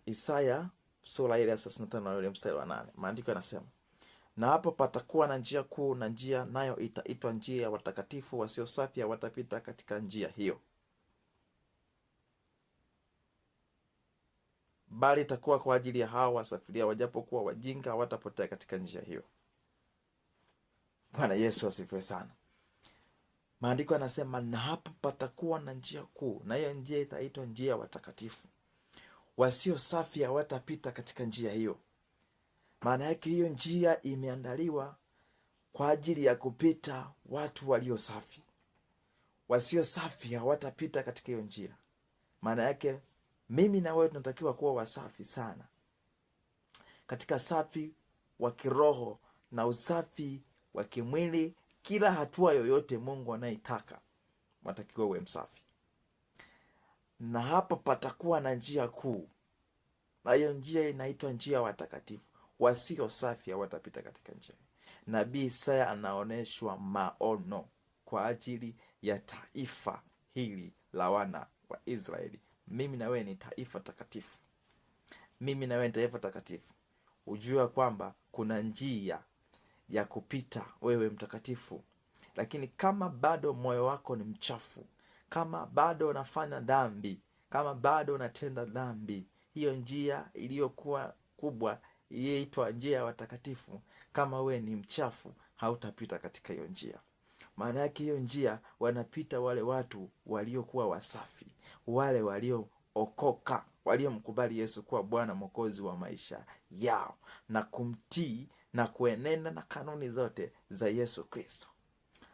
Isaya sura ile ya 35 na ule mstari wa 8. Maandiko yanasema, na hapo patakuwa na njia kuu, na njia nayo itaitwa njia ya watakatifu, wasio safi hawatapita katika njia hiyo, bali itakuwa kwa ajili ya hao wasafiria, wajapokuwa wajinga hawatapotea katika njia hiyo. Bwana Yesu asifiwe sana. Maandiko yanasema, na hapo patakuwa na njia kuu, na hiyo njia itaitwa njia ya watakatifu, wasio safi hawatapita katika njia hiyo. Maana yake hiyo njia imeandaliwa kwa ajili ya kupita watu walio safi. Wasio safi hawatapita katika hiyo njia. Maana yake mimi na wewe tunatakiwa kuwa wasafi sana, katika safi wa kiroho na usafi wa kimwili. Kila hatua yoyote Mungu anaitaka unatakiwa uwe msafi. Na hapo patakuwa na njia kuu, na hiyo njia inaitwa njia watakatifu, wasio safi hawatapita katika njia. Nabii Isaya anaonyeshwa maono kwa ajili ya taifa hili la wana wa Israeli. Mimi na wewe ni taifa takatifu. Mimi na wewe ni taifa takatifu. Ujue kwamba kuna njia ya kupita wewe mtakatifu. Lakini kama bado moyo wako ni mchafu, kama bado unafanya dhambi, kama bado unatenda dhambi, hiyo njia iliyokuwa kubwa iliyoitwa njia ya watakatifu, kama wewe ni mchafu, hautapita katika hiyo njia. Maana yake hiyo njia wanapita wale watu waliokuwa wasafi, wale waliookoka, waliomkubali Yesu kuwa Bwana Mwokozi wa maisha yao na kumtii na kuenenda na kanuni zote za Yesu Kristo.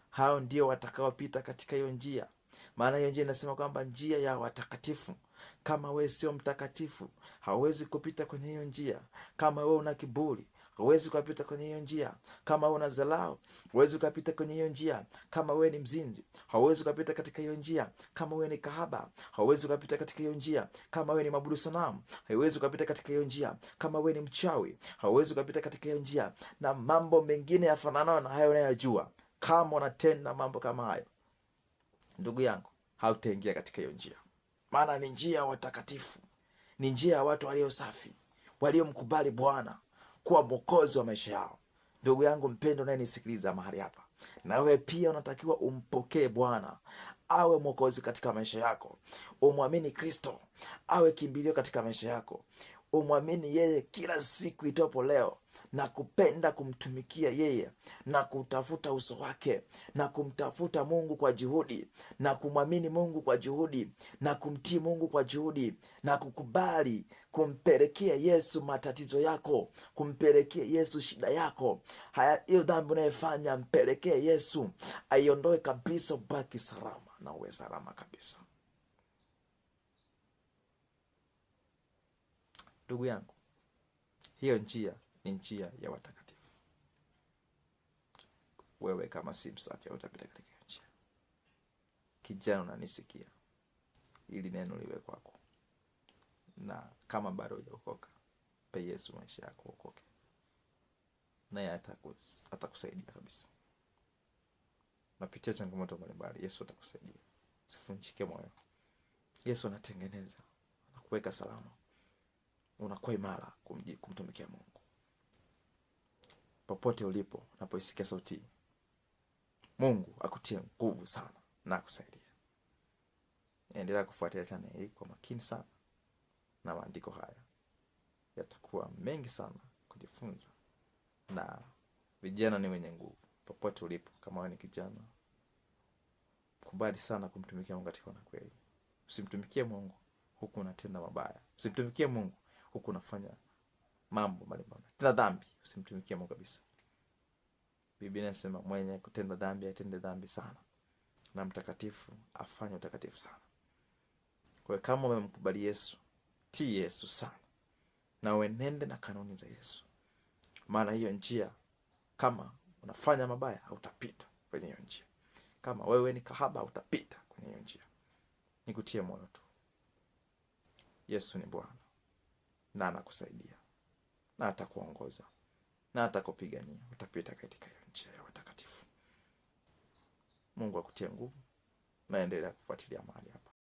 Hao ndio watakaopita katika hiyo njia. Maana hiyo njia inasema kwamba njia ya watakatifu. Kama wewe sio mtakatifu, hauwezi kupita kwenye hiyo njia. Kama wewe una kiburi, hauwezi kupita kwenye hiyo njia. Kama wewe una dharau, hauwezi kupita kwenye hiyo njia. Kama wewe ni mzinzi, hauwezi kupita katika hiyo njia. Kama wewe ni kahaba, hauwezi kupita katika hiyo njia. Kama wewe ni maabudu sanamu, hauwezi kupita katika hiyo njia. Kama wewe ni mchawi, hauwezi kupita katika hiyo njia, na mambo mengine yafananayo na hayo unayojua. Kama unatenda mambo kama hayo, ndugu yangu, hautaingia katika hiyo njia. Maana ni njia ya watakatifu, ni njia ya watu walio safi, waliomkubali Bwana kuwa Mwokozi wa maisha yao. Ndugu yangu mpendo unayenisikiliza mahali hapa, na wewe pia unatakiwa umpokee Bwana awe Mwokozi katika maisha yako. Umwamini Kristo awe kimbilio katika maisha yako. Umwamini yeye kila siku itopo leo, na kupenda kumtumikia yeye, na kutafuta uso wake, na kumtafuta Mungu kwa juhudi, na kumwamini Mungu kwa juhudi, na kumtii Mungu kwa juhudi, na kukubali kumpelekea Yesu matatizo yako, kumpelekea Yesu shida yako. Hiyo dhambi unayofanya, mpelekee Yesu aiondoe kabisa, ubaki salama na uwe salama kabisa. Ndugu yangu, hiyo njia ni njia ya watakatifu. Wewe kama si msafi utapita katika hiyo njia. Kijana unanisikia, ili neno liwe kwako. Na kama bado hujaokoka, pe Yesu maisha yako uokoke, naye atakusaidia kabisa. Napitia changamoto mbalimbali, Yesu atakusaidia. Usifunjike moyo. Yesu anatengeneza, anakuweka salama, unakuwa imara kumtumikia Mungu. Popote ulipo, unapoisikia sauti, Mungu akutie nguvu sana na akusaidia. Endelea kufuatilia channel hii kwa makini sana, na maandiko haya yatakuwa mengi sana kujifunza. Na vijana ni wenye nguvu. Popote ulipo, kama wewe ni kijana, kubali sana kumtumikia Mungu katika kweli. Usimtumikie Mungu huku unatenda mabaya. Usimtumikie Mungu huku unafanya mambo mbalimbali, tena dhambi. Usimtumikie Mungu kabisa. Biblia inasema mwenye kutenda dhambi atende dhambi sana, na mtakatifu afanye utakatifu sana. Kwa hiyo kama umemkubali Yesu, tii Yesu sana, na uenende na kanuni za Yesu. Maana hiyo njia, kama unafanya mabaya, hautapita kwenye hiyo njia. Kama wewe ni kahaba, hautapita kwenye hiyo njia. Nikutie moyo tu, Yesu ni Bwana, na anakusaidia, na atakuongoza, na atakupigania. Utapita katika hiyo njia ya watakatifu. Mungu akutie nguvu, na endelea kufuatilia mahali hapa.